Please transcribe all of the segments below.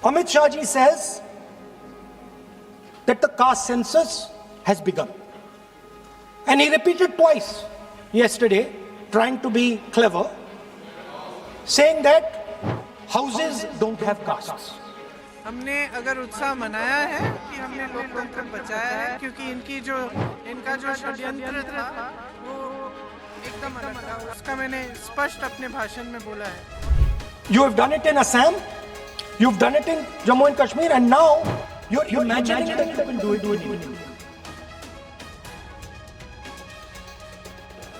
Amit Shah ji says that the caste census has begun. And he repeated twice yesterday, trying to be clever, saying that houses don't have castes. हमने अगर उत्साह मनाया है कि हमने लोकतंत्र बचाया है, क्योंकि इनका जो षड्यंत्र था वो एकदम अलग था। उसका मैंने स्पष्ट अपने भाषण में बोला है। You have done it in Assam, you've done it in Jammu and Kashmir, and now you're imagining that you will do it in India.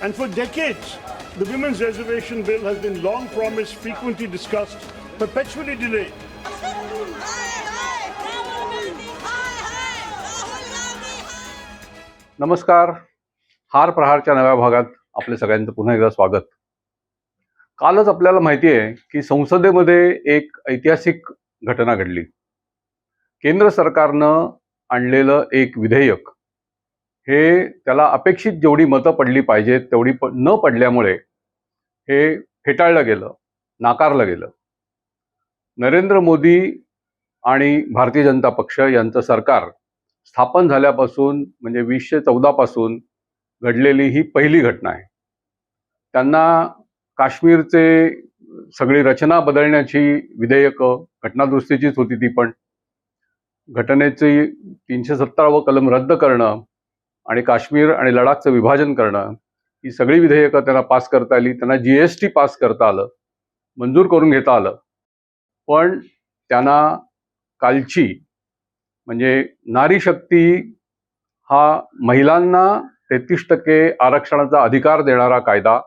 And for decades, the Women's Reservation Bill has been long promised, frequently discussed, perpetually delayed. नमस्कार. हार प्रहारच्या नव्या भागात आपले सगळ्यांचं पुन्हा एकदा स्वागत. कालच आपल्याला माहिती आहे की संसदेमध्ये एक ऐतिहासिक घटना घडली. केंद्र सरकारनं आणलेलं एक विधेयक हे त्याला अपेक्षित जेवढी मतं पडली पाहिजेत तेवढी न पडल्यामुळे हे फेटाळलं गेलं, नाकारलं गेलं. नरेंद्र मोदी आणि भारतीय जनता पक्ष यांचं सरकार स्थापन झाल्यापासून म्हणजे 2014 पासून घडलेली ही पहिली घटना आहे. त्यांना काश्मीरचे सगळी रचना बदलण्याची विधेयकं, घटनादुरुस्तीचीच होती ती, पण घटनेची 370व कलम रद्द करणं आणि काश्मीर आणि लडाखचं विभाजन करणं ही सगळी विधेयकं त्यांना पास करता आली. त्यांना GST पास करता आलं, मंजूर करून घेता आलं. पण त्यांना कालची म्हणजे नारी शक्ती हा महिलांना 33% आरक्षणाचा अधिकार देणारा कायदा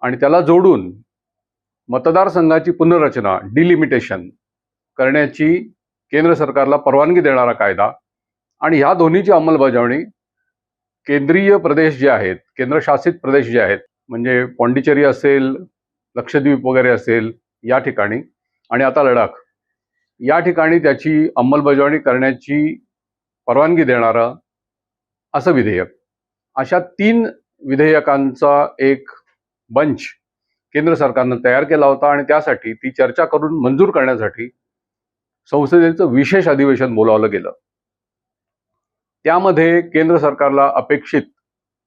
आणि त्याला जोडून मतदारसंघाची पुनर्रचना, डिलिमिटेशन करण्याची केंद्र सरकारला परवानगी देणारा कायदा आणि ह्या दोन्हीची अंमलबजावणी केंद्रीय प्रदेश जे आहेत, केंद्रशासित प्रदेश जे आहेत, म्हणजे पॉंडिचेरी असेल, लक्षद्वीप वगैरे असेल या ठिकाणी आणि आता लडाख या ठिकाणी त्याची अंमलबजावणी करण्याची परवानगी देणारं असं विधेयक. अशा 3 विधेयकांचा एक बंच केंद्र सरकारनं तयार केला होता आणि त्यासाठी ती चर्चा करून मंजूर करण्यासाठी संसदेचं विशेष अधिवेशन बोलावलं गेलं. त्यामध्ये केंद्र सरकारला अपेक्षित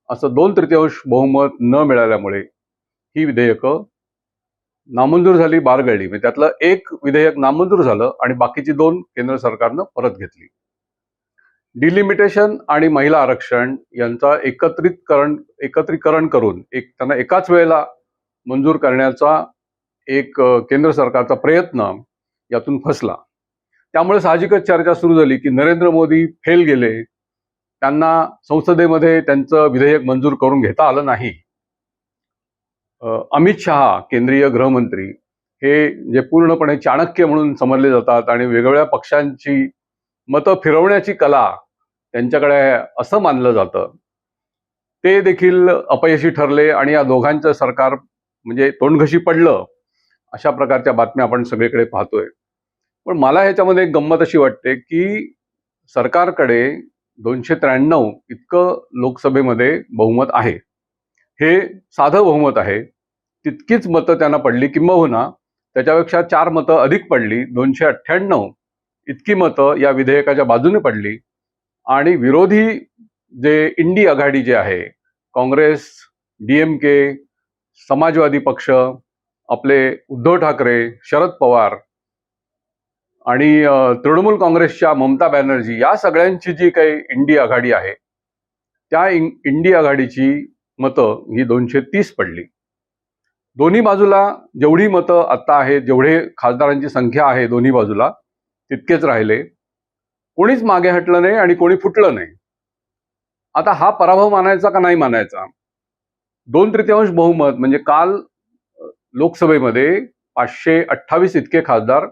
असं 2/3 बहुमत न मिळाल्यामुळे ही विधेयकं नामंजूर झाली, बारगळली. म्हणजे त्यातलं एक विधेयक नामंजूर झालं आणि बाकीची 2 केंद्र सरकारनं परत घेतली. डिलिमिटेशन आणि महिला आरक्षण यांचा एकत्रीकरण करून त्यांना एकाच वेळेला मंजूर करण्याचा एक केंद्र सरकारचा प्रयत्न यातून फसला. त्यामुळे साहजिकच चर्चा सुरू झाली की नरेंद्र मोदी फेल गेले, त्यांना संसदेमध्ये त्यांचं विधेयक मंजूर करून घेता आलं नाही. अमित शहा केंद्रीय गृहमंत्री हे जे पूर्णपणे चाणक्य म्हणून समजले जातात आणि वेगवेगळ्या पक्षांची मतं फिरवण्याची कला त्यांच्याकडे असं मानलं जातं, ते देखील अपयशी ठरले आणि या दोघांचं सरकार म्हणजे तोंडघशी पडलं, अशा प्रकारच्या बातम्या आपण सगळीकडे पाहतोय. पण मला ह्याच्यामध्ये एक गंमत अशी वाटते की सरकारकडे 293 इतकं लोकसभेमध्ये बहुमत आहे. हे साधं बहुमत आहे. तितकीच मतं त्यांना पडली, किंबहुना त्याच्यापेक्षा 4 मतं अधिक पडली. 298 इतकी मतं या विधेयकाच्या बाजूने पडली आणि विरोधी जे इंडी आघाडी जे आहे, काँग्रेस, DMK, समाजवादी पक्ष, आपले उद्धव ठाकरे, शरद पवार आणि तृणमूल काँग्रेसच्या ममता बॅनर्जी या सगळ्यांची जी काही इंडी आघाडी आहे, त्या इंडी आघाडीची मतं ही 230 पडली. दोन्ही बाजूला जेवढी मतं आत्ता आहेत, जेवढे खासदारांची संख्या आहे दोन्ही बाजूला, तितकेच राहिले. कोणीच मागे हटलं नाही आणि कोणी फुटलं नाही. आता हा पराभव मानायचा का नाही मानायचा? 2/3 बहुमत म्हणजे काल लोकसभेमध्ये 528 इतके खासदार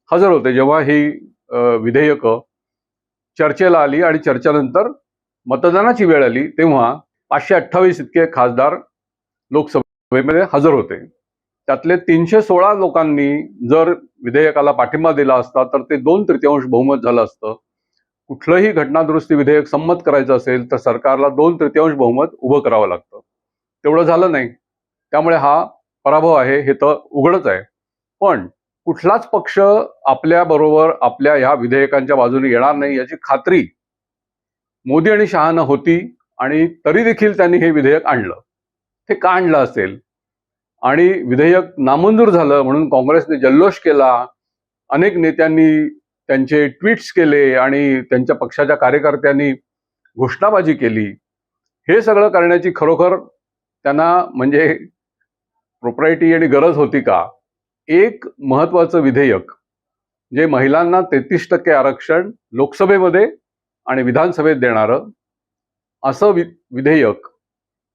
हजर होते जेव्हा ही विधेयकं चर्चेला आली आणि चर्चेनंतर मतदानाची वेळ आली तेव्हा 528 इतके खासदार लोकसभेमध्ये हजर होते. त्यातले 316 लोकांनी जर विधेयकाला पाठिंबा दिला असता तर ते 2/3 बहुमत झालं असतं. कुठलंही घटनादुरुस्ती विधेयक संमत करायचं असेल तर सरकारला 2/3 बहुमत उभं करावं लागतं. तेवढं झालं नाही. त्यामुळे हा पराभव आहे हे तर उघडच आहे. पण कुठलाच पक्ष आपल्याबरोबर आपल्या ह्या विधेयकांच्या बाजूने येणार नाही याची खात्री मोदी आणि शहाना होती, आणि तरी देखील त्यांनी हे विधेयक आणलं. ते का आणलं असेल? आणि विधेयक नामंजूर झालं म्हणून काँग्रेसने जल्लोष केला, अनेक नेत्यांनी त्यांचे ट्विट्स केले आणि त्यांच्या पक्षाच्या कार्यकर्त्यांनी घोषणाबाजी केली. हे सगळं करण्याची खरोखर त्यांना म्हणजे प्रोप्रायटी आणि गरज होती का? एक महत्वाचं विधेयक जे महिलांना 33% आरक्षण लोकसभेमध्ये आणि विधानसभेत देणारं असं विधेयक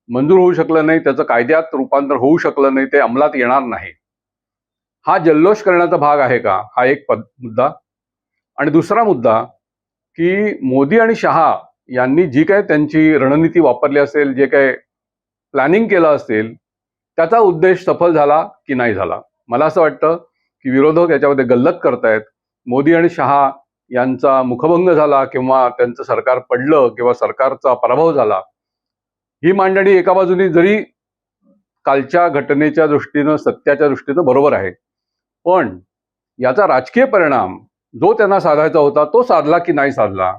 मंजूर होऊ शकलं नाही, त्याचं कायद्यात रूपांतर होऊ शकलं नाही, ते अंमलात येणार नाही. हा जल्लोष करण्याचा भाग आहे का? हा एक मुद्दा. आणि दुसरा मुद्दा की मोदी आणि शहा यांनी जी काय त्यांची रणनीती वापरली असेल, जे काय प्लॅनिंग केलं असेल, त्याचा उद्देश सफल झाला की नाही झाला? मला असं वाटतं की विरोधक याच्यामध्ये गल्लत करतायत. मोदी आणि शहा यांचा मुखभंग झाला किंवा त्यांचं सरकार पडलं किंवा सरकारचा पराभव झाला, ही मांडणी एका बाजूने जरी कालच्या घटनेच्या दृष्टीनं सत्याच्या दृष्टीनं बरोबर आहे, पण याचा राजकीय परिणाम जो त्यांना साधायचा होता तो साधला की नाही साधला,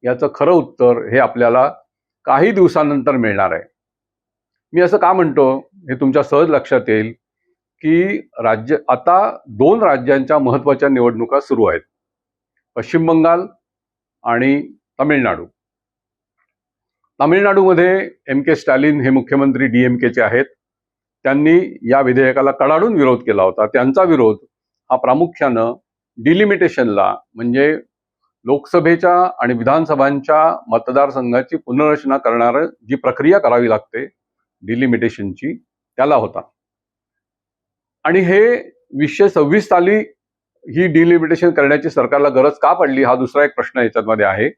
याचं खरं उत्तर हे आपल्याला काही दिवसानंतर मिळणार आहे. मी असं का म्हणतो हे तुमच्या सहज लक्षात येईल की आता 2 राज्यांच्या महत्त्वाच्या निवडणुका सुरू आहेत, पश्चिम बंगाल आणि तामिळनाडू. तामिळनाडूमध्ये के स्टॅलिन हे मुख्यमंत्री DMKचे आहेत. त्यांनी या विधेयकाला कडाडून विरोध केला होता. त्यांचा विरोध हा प्रामुख्यानं डिलिमिटेशनला, म्हणजे लोकसभेच्या आणि विधानसभांच्या मतदारसंघाची पुनर्रचना करणारं जी प्रक्रिया करावी लागते डिलिमिटेशनची, त्याला होता. आणि हे 2026 साली ही डिलिमिटेशन करण्याची सरकारला गरज का पडली, हा दुसरा एक प्रश्न याच्यामध्ये आहे.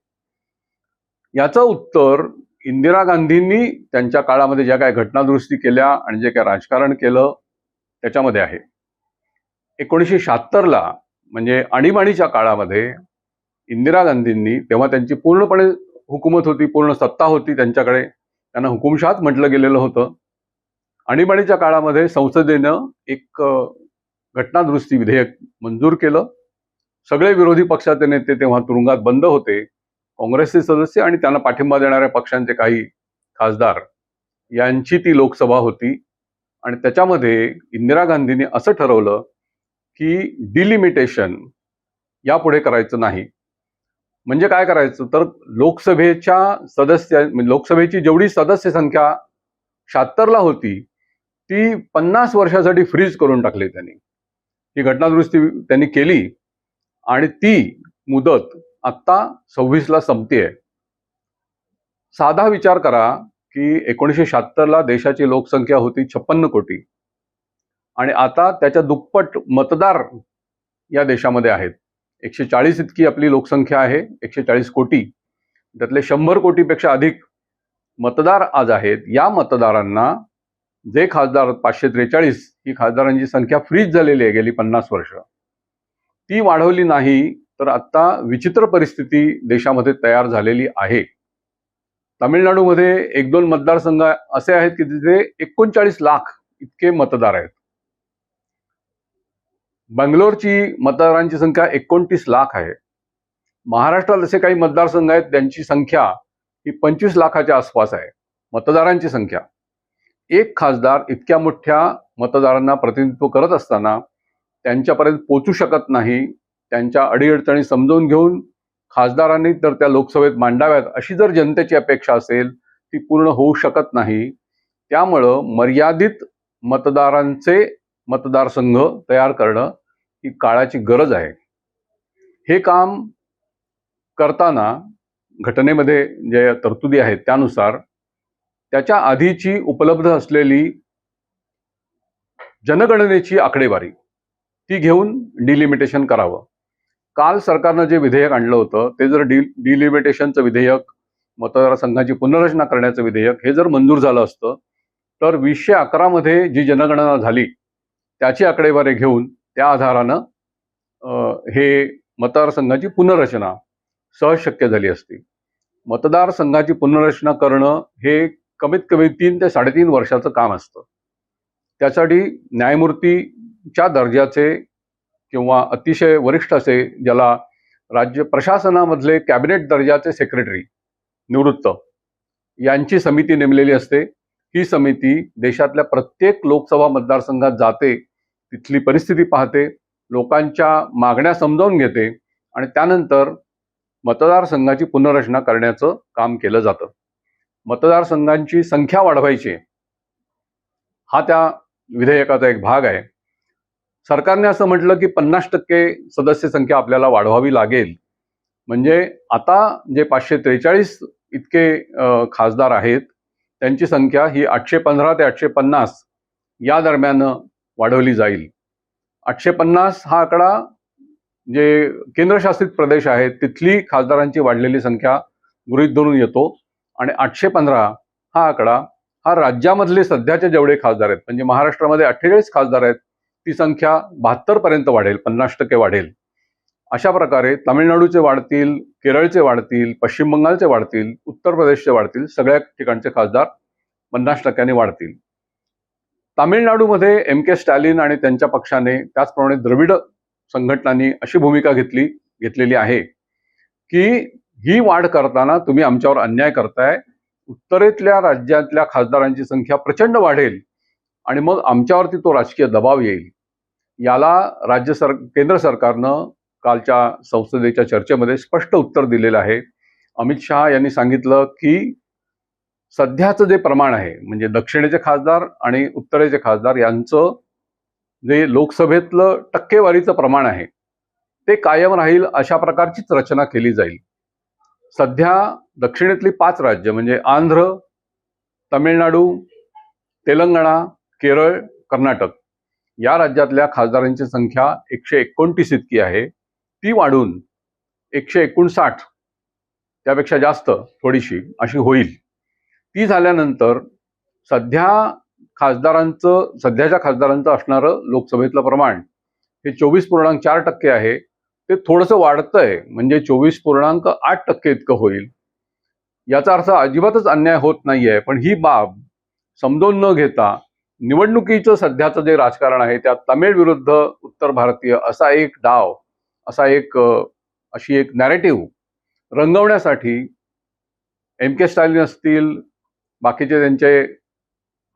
याचं उत्तर इंदिरा गांधींनी त्यांच्या काळामध्ये ज्या काय घटनादुरुस्ती केल्या आणि जे काय राजकारण केलं त्याच्यामध्ये आहे. 1976ला म्हणजे आणीबाणीच्या काळामध्ये इंदिरा गांधींनी, तेव्हा त्यांची पूर्णपणे हुकूमत होती, पूर्ण सत्ता होती त्यांच्याकडे, त्यांना हुकुमशहाच म्हटलं गेलेलं होतं. आणीबाणीच्या काळामध्ये संसदेनं एक घटनादुरुस्ती विधेयक मंजूर केलं. सगळे विरोधी पक्षाचे नेते तेव्हा तुरुंगात बंद होते, काँग्रेसचे सदस्य आणि त्यांना पाठिंबा देणाऱ्या पक्षांचे काही खासदार यांची ती लोकसभा होती. आणि त्याच्यामध्ये इंदिरा गांधींनी असं ठरवलं की डिलिमिटेशन यापुढे करायचं नाही. म्हणजे काय करायचं तर लोकसभेची जेवढी सदस्य संख्या 76ला होती ती 50 वर्षासाठी फ्रीज करून टाकली त्यांनी. ही घटनादुरुस्ती त्यांनी केली आणि ती मुदत आत्ता 26ला संपतेय. साधा विचार करा की 1976ला देशाची लोकसंख्या होती 56 कोटी आणि आता त्याच्या दुप्पट मतदार या देशामध्ये आहेत. 140 इतकी आपली लोकसंख्या आहे, 140 कोटी. त्यातले 100 कोटीपेक्षा अधिक मतदार आज आहेत. या मतदारांना जे खासदार 543 ही खासदारांची संख्या फ्रीज झालेली आहे गेली 50 वर्ष, ती वाढवली नाही तर आता विचित्र परिस्थिती देशामध्ये तयार झालेली आहे. तामिळनाडूमध्ये 1-2 मतदारसंघ असे आहेत की तिथे 39 लाख इतके मतदार आहेत. बंगलोरची मतदारांची संख्या 29 लाख आहे. महाराष्ट्रात असे काही मतदारसंघ आहेत त्यांची संख्या ही 25 लाखाच्या आसपास आहे मतदारांची संख्या. एक खासदार इतक्या मोठ्या मतदारांना प्रतिनिधित्व करत असताना त्यांच्यापर्यंत पोहोचू शकत नाही. त्यांच्या अडीअडचणी समजून घेऊन खासदारांनी तर त्या लोकसभेत मांडाव्यात अशी जर जनतेची अपेक्षा असेल ती पूर्ण होऊ शकत नाही. त्यामुळं मर्यादित मतदारांचे मतदारसंघ तयार करणं ही काळाची गरज आहे. हे काम करताना घटनेमध्ये जे तरतुदी आहेत त्यानुसार त्याच्या आधीची उपलब्ध असलेली जनगणनेची आकडेवारी ती घेऊन डिलिमिटेशन करावं. काल सरकारनं जे विधेयक आणलं होतं ते जर डिलिमिटेशनचं विधेयक, मतदारसंघाची पुनर्रचना करण्याचं विधेयक हे जर मंजूर झालं असतं तर 2011 मध्ये जी जनगणना झाली त्याची आकडेवारी घेऊन त्या आधारानं हे मतदारसंघाची पुनर्रचना सहज शक्य झाली असती. मतदारसंघाची पुनर्रचना करणं हे कमीत कमी 3 ते 3.5 वर्षाचं काम असतं. त्यासाठी न्यायमूर्तीच्या दर्जाचे किंवा अतिशय वरिष्ठ असे, ज्याला राज्य प्रशासनामधले कॅबिनेट दर्जाचे सेक्रेटरी निवृत्त यांची समिती नेमलेली असते. ही समिती देशातल्या प्रत्येक लोकसभा मतदारसंघात जाते, तिथली परिस्थिती पाहते, लोकांच्या मागण्या समजावून घेते आणि त्यानंतर मतदारसंघाची पुनर्रचना करण्याचं काम केलं जातं. मतदारसंघांची संख्या वाढवायची हा त्या विधेयकाचा एक भाग आहे. सरकारने असं म्हटलं की 50% सदस्य संख्या आपल्याला वाढवावी लागेल. म्हणजे आता जे 543 इतके खासदार आहेत त्यांची संख्या ही 815 ते 850 या दरम्यान वाढवली जाईल. 850 हा आकडा जे केंद्रशासित प्रदेश आहेत तिथली खासदारांची वाढलेली संख्या गृहीत धरून येतो आणि 815 हा आकडा हा राज्यामधले सध्याचे जेवढे खासदार आहेत, म्हणजे महाराष्ट्रामध्ये 48 खासदार आहेत, ती संख्या 72 पर्यंत वाढेल, 50% वाढेल. अशा प्रकारे तामिळनाडूचे वाढतील, केरळचे वाढतील, पश्चिम बंगालचे वाढतील, उत्तर प्रदेशचे वाढतील, सगळ्या ठिकाणचे खासदार 50% वाढतील. तामिळनाडूमध्ये के स्टॅलिन आणि त्यांच्या पक्षाने, त्याचप्रमाणे द्रविड संघटनांनी अशी भूमिका घेतलेली आहे की ही वाढ करताना तुम्ही आमच्यावर अन्याय करताय. उत्तरेतल्या राज्यातल्या खासदारांची संख्या प्रचंड वाढेल आणि मग आमच्यावरती तो राजकीय दबाव येईल. याला केंद्र सरकारनं कालच्या संसदेच्या चर्चेमध्ये स्पष्ट उत्तर दिलेलं आहे. अमित शहा यांनी सांगितलं की सध्याचं जे प्रमाण आहे, म्हणजे दक्षिणेचे खासदार आणि उत्तरेचे खासदार यांचं जे लोकसभेतलं टक्केवारीचं प्रमाण आहे ते कायम राहील, अशा प्रकारचीच रचना केली जाईल. सध्या दक्षिणेतली 5 राज्य म्हणजे आंध्र, तमिळनाडू, तेलंगणा, केरळ, कर्नाटक या राज्यातल्या खासदारांची संख्या 129 इतकी आहे. ती वाढून 159, त्यापेक्षा जास्त थोडीशी अशी होईल. ती झाल्यानंतर सध्याच्या खासदारांचं असणारं लोकसभेतलं प्रमाण हे 24.4% आहे. ते थोडंसं वाढतंय, म्हणजे 24.8% इतकं होईल. याचा अर्थ अजिबातच अन्याय होत नाहीये. पण ही बाब समजून न घेता निवडणुकीचं सध्याचं जे राजकारण आहे त्यात तमिळ विरुद्ध उत्तर भारतीय असा एक डाव, अशी एक नॅरेटिव्ह रंगवण्यासाठी के स्टॅलिन असतील, बाकीचे त्यांचे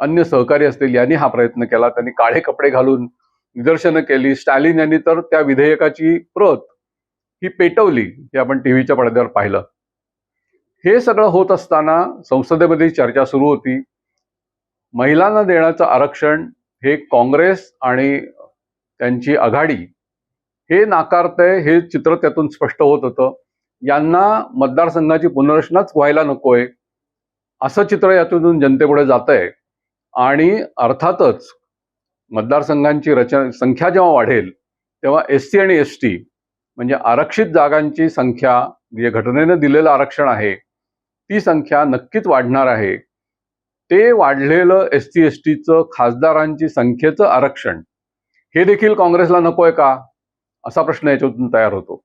अन्य सहकारी असतील, यांनी हा प्रयत्न केला. त्यांनी काळे कपडे घालून निदर्शनं केली. स्टॅलिन यांनी तर त्या विधेयकाची प्रत ही पेटवली, हे आपण टीव्हीच्या पडद्यावर पाहिलं. हे सगळं होत असताना संसदेमध्ये चर्चा सुरू होती. महिलांना देण्याचं आरक्षण हे काँग्रेस आणि त्यांची आघाडी हे नाकारतंय, हे चित्र त्यातून स्पष्ट होत होतं. यांना मतदारसंघाची पुनर्रचनाच व्हायला नकोय असं चित्र यातून जनतेपुढे जातंय. आणि अर्थातच मतदारसंघांची संख्या जेव्हा वाढेल तेव्हा SC आणि ST म्हणजे आरक्षित जागांची संख्या, जे घटनेनं दिलेलं आरक्षण आहे ती संख्या नक्कीच वाढणार आहे. ते वाढलेलं SC STचं खासदारांची संख्येचं आरक्षण हे देखील काँग्रेसला नकोय का, असा प्रश्न याच्यातून तयार होतो.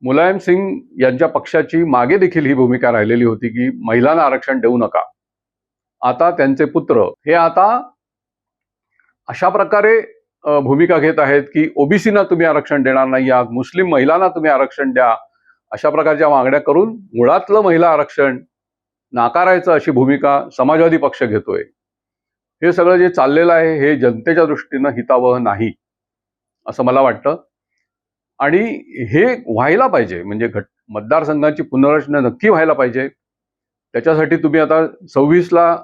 मुलायम सिंग यांच्या पक्षाची मागे देखील ही भूमिका राहिलेली होती की महिलांना आरक्षण देऊ नका. आता त्यांचे पुत्र हे आता अशा प्रकारे भूमिका घेत आहेत की ओबीसीना तुम्ही आरक्षण देणार नाही आहात, मुस्लिम महिलांना तुम्ही आरक्षण द्या, अशा प्रकारच्या मागण्या करून मुळातलं महिला आरक्षण नाकारायचं अशी भूमिका समाजवादी पक्ष घेतोय. हे सगळं जे चाललेलं आहे हे जनतेच्या दृष्टीनं हितावह नाही असं मला वाटतं. आणि हे व्हायला पाहिजे, म्हणजे मतदारसंघाची पुनर्रचना नक्की व्हायला पाहिजे. त्याच्यासाठी तुम्ही आता 26ला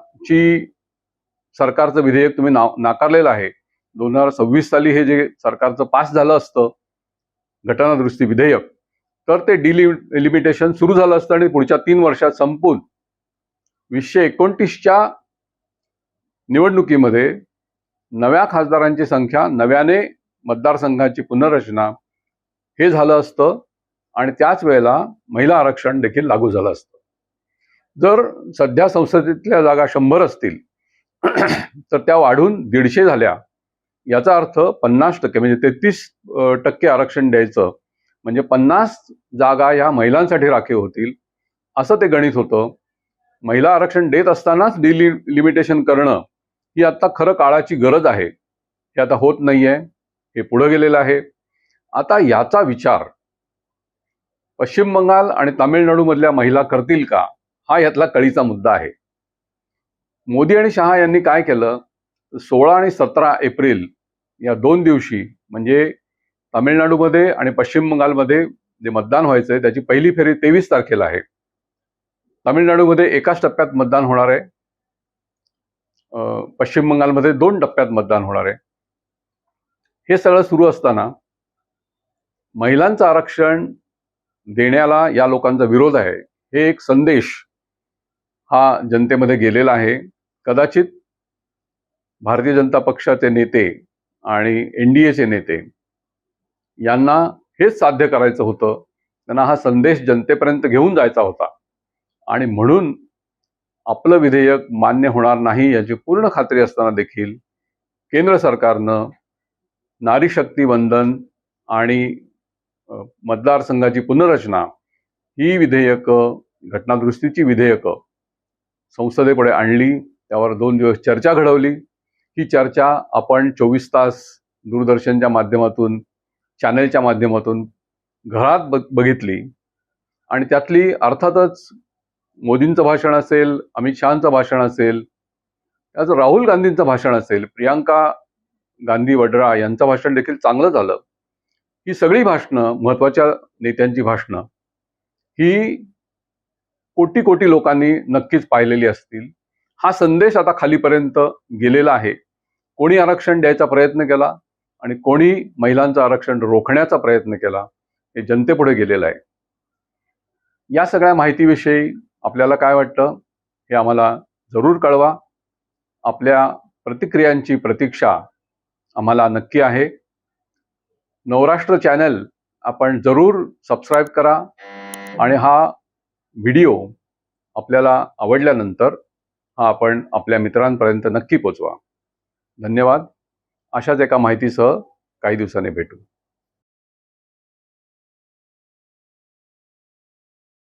सरकारचं विधेयक तुम्ही नाकारलेलं आहे. 2026 साली हे जे सरकारचं पास झालं असतं घटनादुरुस्ती विधेयक, तर ते डिलिमिटेशन सुरू झालं असतं आणि पुढच्या 3 वर्षात संपून 2029च्या निवडणुकीमध्ये नव्या खासदारांची संख्या, नव्याने मतदारसंघाची पुनर्रचना हे झालं असतं आणि त्याच वेळेला महिला आरक्षण देखील लागू झालं असतं. जर सध्या संसदेतल्या जागा 100 असतील तर त्या वाढून 150 झाल्या. याचा अर्थ 50% म्हणजे 33% आरक्षण द्यायचं, म्हणजे 50 जागा या महिलांसाठी राखीव होतील असं ते गणित होतं. महिला आरक्षण देत असतानाच डिलिमिटेशन करणं ही आता खरं काळाची गरज आहे. हे आता होत नाहीये. हे पुढे गेलेलं आहे. आता याचा विचार पश्चिम बंगाल आणि तामिळनाडूमधल्या महिला करतील का, हा यातला कळीचा मुद्दा आहे. मोदी आणि शहा यांनी काय केलं, 16 आणि 17 एप्रिल या 2 दिवशी म्हणजे तामिळनाडूमध्ये आणि पश्चिम बंगालमध्ये जे मतदान व्हायचंय त्याची पहिली फेरी 23 तारखेला आहे. तामिळनाडूमध्ये एकाच टप्प्यात मतदान होणार आहे. पश्चिम बंगालमध्ये 2 टप्प्यात मतदान होणार आहे. हे सगळं सुरू असताना महिलांचं आरक्षण देण्याला या लोकांचा विरोध आहे, हे एक संदेश हा जनतेमध्ये गेलेला आहे. कदाचित भारतीय जनता पक्षाचे नेते आणि एनडीएचे नेते यांना हेच साध्य करायचं होतं. त्यांना हा संदेश जनतेपर्यंत घेऊन जायचा होता आणि म्हणून आपलं विधेयक मान्य होणार नाही याची पूर्ण खात्री असताना देखील केंद्र सरकारनं नारी शक्ती वंदन आणि मतदारसंघाची पुनर्रचना ही विधेयकं, घटनादुरुस्तीची विधेयकं संसदेपुढे आणली. त्यावर 2 दिवस चर्चा घडवली. ही चर्चा आपण 24 तास दूरदर्शनच्या माध्यमातून, चॅनलच्या माध्यमातून घरात बघितली आणि त्यातली अर्थातच मोदींचं भाषण असेल, अमित शहांचं भाषण असेल, त्याचं राहुल गांधींचं भाषण असेल, प्रियांका गांधी वड्रा यांचं भाषण देखील चांगलं झालं. ही सगळी भाषणं, महत्त्वाच्या नेत्यांची भाषणं ही कोटी कोटी लोकांनी नक्कीच पाहिलेली असतील. हा संदेश आता खालीपर्यंत गेलेला आहे. कोणी आरक्षण द्यायचा प्रयत्न केला आणि कोणी महिलांचं आरक्षण रोखण्याचा प्रयत्न केला, हे जनतेपुढे गेलेलं आहे. या सगळ्या माहितीविषयी आपल्याला काय वाटतं हे आम्हाला जरूर कळवा. आपल्या प्रतिक्रियांची प्रतीक्षा आम्हाला नक्की आहे. नवराष्ट्र चॅनल आपण जरूर सबस्क्राईब करा आणि हा व्हिडिओ आपल्याला आवडल्यानंतर हा आपण आपल्या मित्रांपर्यंत नक्की पोचवा. धन्यवाद. अशाच एका माहितीसह काही दिवसांनी भेटू.